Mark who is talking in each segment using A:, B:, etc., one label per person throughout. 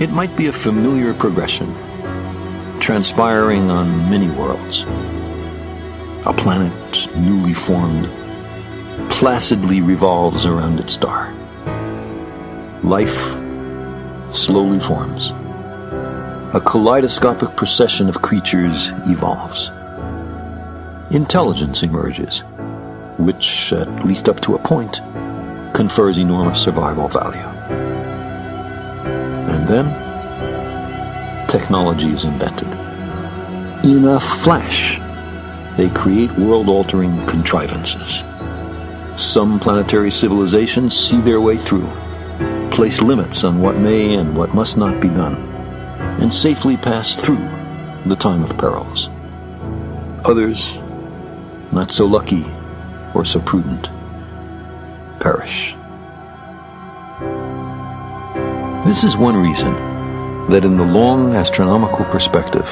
A: It might be a familiar progression, transpiring on many worlds. A planet newly formed placidly revolves around its star. Life slowly forms. A kaleidoscopic procession of creatures evolves. Intelligence emerges, which, at least up to a point, confers enormous survival value. And then, technology is invented. In a flash, they create world-altering contrivances. Some planetary civilizations see their way through, place limits on what may and what must not be done, and safely pass through the time of perils. Others, not so lucky or so prudent, perish. This is one reason that in the long astronomical perspective,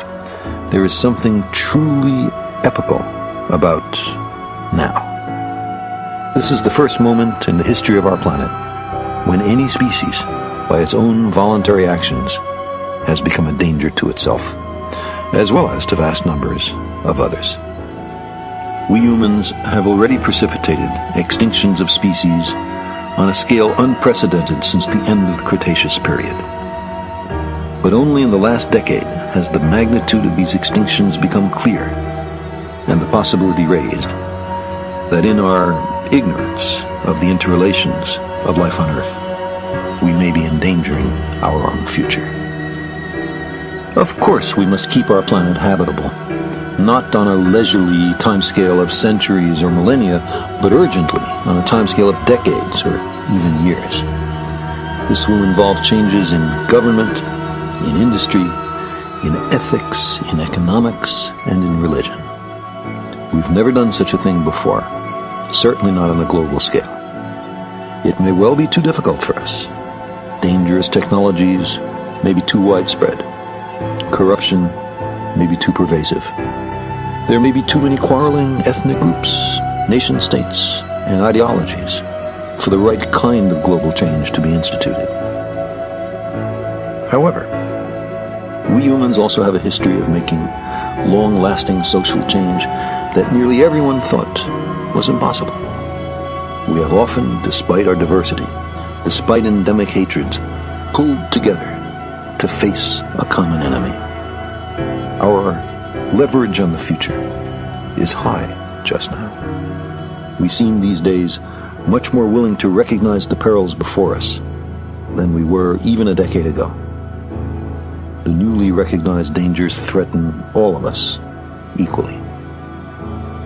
A: there is something truly epical about now. This is the first moment in the history of our planet when any species, by its own voluntary actions, has become a danger to itself, as well as to vast numbers of others. We humans have already precipitated extinctions of species on a scale unprecedented since the end of the Cretaceous period. But only in the last decade has the magnitude of these extinctions become clear, and the possibility raised that in our ignorance of the interrelations of life on Earth, we may be endangering our own future. Of course, we must keep our planet habitable, not on a leisurely timescale of centuries or millennia, but urgently on a timescale of decades or even years. This will involve changes in government, in industry, in ethics, in economics, and in religion. We've never done such a thing before, certainly not on a global scale. It may well be too difficult for us. Dangerous technologies may be too widespread. Corruption may be too pervasive. There may be too many quarreling ethnic groups, nation-states, and ideologies for the right kind of global change to be instituted. However, we humans also have a history of making long-lasting social change that nearly everyone thought was impossible. We have often, despite our diversity, despite endemic hatreds, pulled together to face a common enemy. Our leverage on the future is high just now. We seem these days much more willing to recognize the perils before us than we were even a decade ago. The newly recognized dangers threaten all of us equally.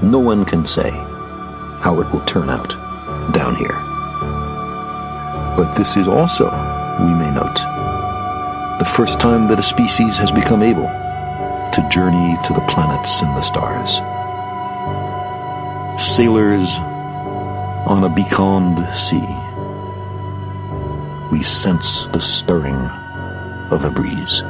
A: No one can say how it will turn out down here. But this is also, we may note, the first time that a species has become able to journey to the planets and the stars. Sailors on a becalmed sea, we sense the stirring of a breeze.